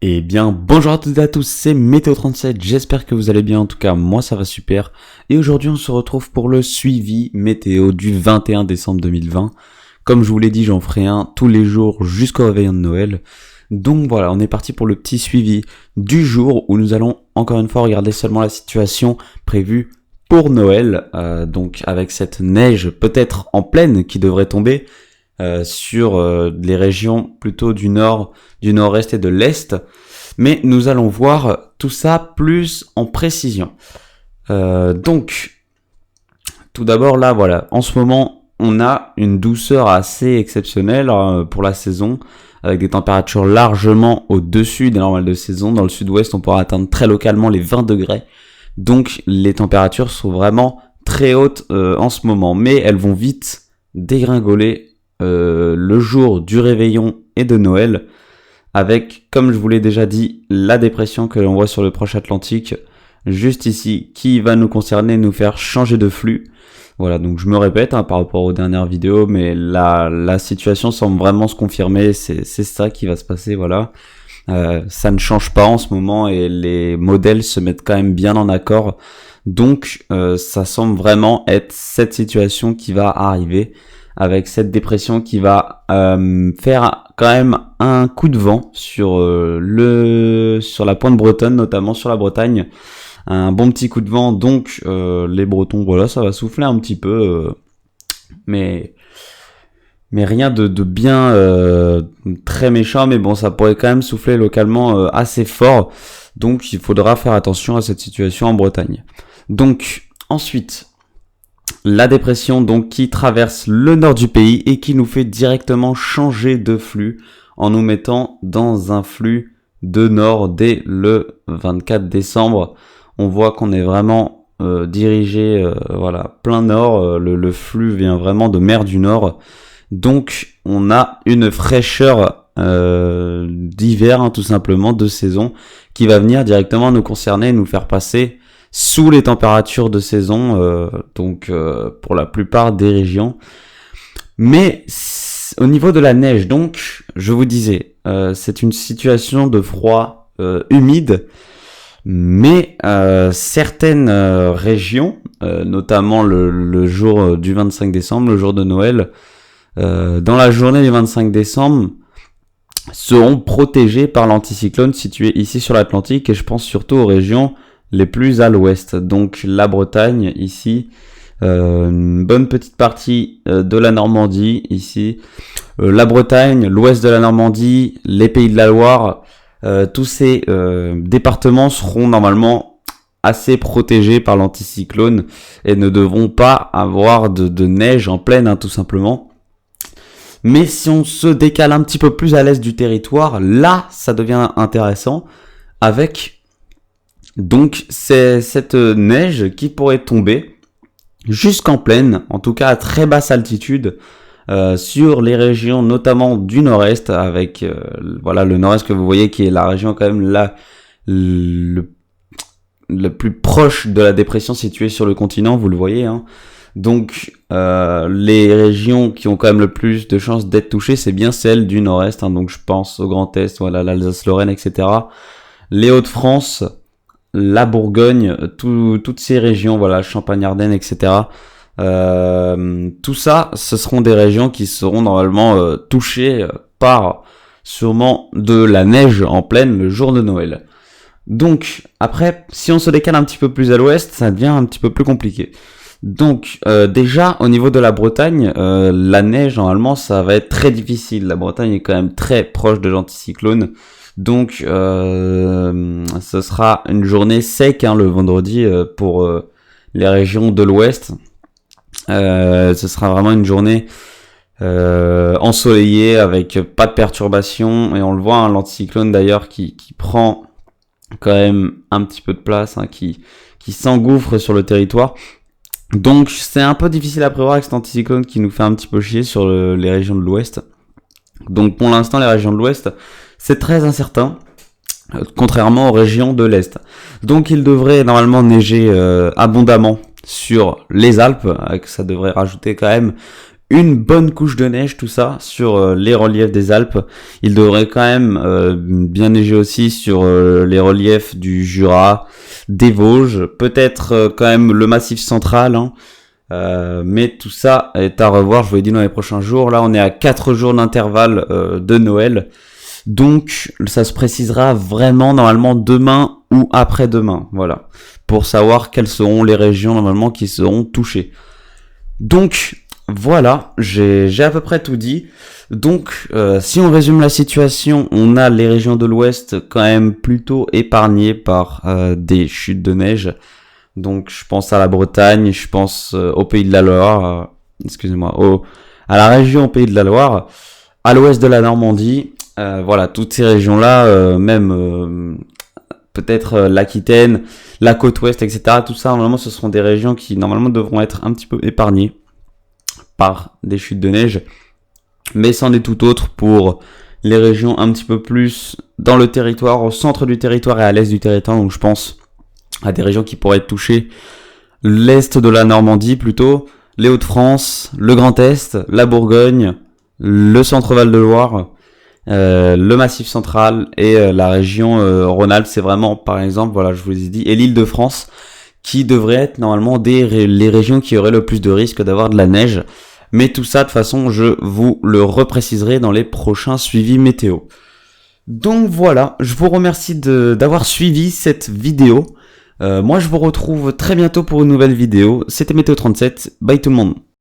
Eh bien, bonjour à toutes et à tous, c'est Météo37, j'espère que vous allez bien, en tout cas moi ça va super. Et aujourd'hui on se retrouve pour le suivi météo du 21 décembre 2020. Comme je vous l'ai dit, j'en ferai un tous les jours jusqu'au réveillon de Noël. Donc voilà, on est parti pour le petit suivi du jour où nous allons encore une fois regarder seulement la situation prévue pour Noël. Donc avec cette neige peut-être en pleine qui devrait tomber sur les régions plutôt du nord, du nord-est et de l'est. Mais nous allons voir tout ça plus en précision. Donc, tout d'abord là, voilà, en ce moment, on a une douceur assez exceptionnelle pour la saison, avec des températures largement au-dessus des normales de saison. Dans le sud-ouest, on pourra atteindre très localement les 20 degrés. Donc, les températures sont vraiment très hautes en ce moment, mais elles vont vite dégringoler le jour du réveillon et de Noël, avec, comme je vous l'ai déjà dit, la dépression que l'on voit sur le proche Atlantique, juste ici, qui va nous concerner, nous faire changer de flux. Voilà, donc je me répète par rapport aux dernières vidéos, mais la situation semble vraiment se confirmer, c'est ça qui va se passer, voilà. Ça ne change pas en ce moment et les modèles se mettent quand même bien en accord. Donc ça semble vraiment être cette situation qui va arriver, avec cette dépression qui va faire quand même un coup de vent sur la pointe bretonne, notamment sur la Bretagne. Un bon petit coup de vent, donc les Bretons, voilà, ça va souffler un petit peu, mais rien de bien très méchant, mais bon, ça pourrait quand même souffler localement assez fort, donc il faudra faire attention à cette situation en Bretagne. Donc ensuite, la dépression donc qui traverse le nord du pays et qui nous fait directement changer de flux en nous mettant dans un flux de nord dès le 24 décembre. On voit qu'on est vraiment dirigé voilà, plein nord, le flux vient vraiment de mer du Nord. Donc on a une fraîcheur d'hiver tout simplement, de saison, qui va venir directement nous concerner et nous faire passer sous les températures de saison, donc pour la plupart des régions. Mais au niveau de la neige, donc, je vous disais, c'est une situation de froid humide, mais certaines régions, notamment le jour du 25 décembre, le jour de Noël, dans la journée du 25 décembre, seront protégées par l'anticyclone situé ici sur l'Atlantique, et je pense surtout aux régions les plus à l'ouest, donc la Bretagne ici, une bonne petite partie de la Normandie ici, la Bretagne, l'ouest de la Normandie, les Pays de la Loire, tous ces départements seront normalement assez protégés par l'anticyclone et ne devront pas avoir de neige en pleine, tout simplement. Mais si on se décale un petit peu plus à l'est du territoire, là ça devient intéressant, avec donc c'est cette neige qui pourrait tomber jusqu'en plaine, en tout cas à très basse altitude, sur les régions notamment du nord-est, avec voilà le nord-est que vous voyez qui est la région quand même le plus proche de la dépression située sur le continent, vous le voyez. Donc les régions qui ont quand même le plus de chances d'être touchées, c'est bien celles du nord-est, donc je pense au Grand Est, voilà, l'Alsace-Lorraine, etc. Les Hauts-de-France, la Bourgogne, toutes ces régions, voilà, Champagne-Ardenne, etc. Tout ça, ce seront des régions qui seront normalement touchées par sûrement de la neige en pleine le jour de Noël. Donc après, si on se décale un petit peu plus à l'ouest, ça devient un petit peu plus compliqué. Donc déjà au niveau de la Bretagne, la neige normalement ça va être très difficile. La Bretagne est quand même très proche de l'anticyclone. Donc ce sera une journée sec le vendredi pour les régions de l'ouest. Ce sera vraiment une journée ensoleillée avec pas de perturbations, et on le voit, l'anticyclone d'ailleurs qui prend quand même un petit peu de place, qui s'engouffre sur le territoire. Donc c'est un peu difficile à prévoir avec cet anticyclone qui nous fait un petit peu chier sur les régions de l'ouest. Donc pour l'instant les régions de l'ouest, c'est très incertain, contrairement aux régions de l'Est. Donc il devrait normalement neiger abondamment sur les Alpes, ça devrait rajouter quand même une bonne couche de neige, tout ça, sur les reliefs des Alpes. Il devrait quand même bien neiger aussi sur les reliefs du Jura, des Vosges, peut-être quand même le Massif central, hein. Mais tout ça est à revoir, je vous l'ai dit, dans les prochains jours. Là, on est à 4 jours d'intervalle de Noël. Donc, ça se précisera vraiment normalement demain ou après-demain. Voilà. Pour savoir quelles seront les régions normalement qui seront touchées. Donc, voilà, j'ai à peu près tout dit. Donc, si on résume la situation, on a les régions de l'Ouest quand même plutôt épargnées par des chutes de neige. Donc, je pense à la Bretagne, je pense au Pays de la Loire, à la région Pays de la Loire, à l'ouest de la Normandie. Voilà, toutes ces régions-là, même peut-être l'Aquitaine, la côte ouest, etc. Tout ça, normalement, ce seront des régions qui, normalement, devront être un petit peu épargnées par des chutes de neige. Mais c'en est tout autre pour les régions un petit peu plus dans le territoire, au centre du territoire et à l'est du territoire. Donc, je pense à des régions qui pourraient être touchées. L'est de la Normandie, plutôt. Les Hauts-de-France, le Grand Est, la Bourgogne, le centre-Val de Loire, le Massif central et la région Rhône-Alpes. C'est vraiment, par exemple, voilà, je vous ai dit, et l'Île-de-France, qui devraient être normalement les régions qui auraient le plus de risque d'avoir de la neige. Mais tout ça, de toute façon, je vous le repréciserai dans les prochains suivis météo. Donc voilà, je vous remercie d'avoir suivi cette vidéo. Moi, je vous retrouve très bientôt pour une nouvelle vidéo. C'était Météo 37. Bye tout le monde.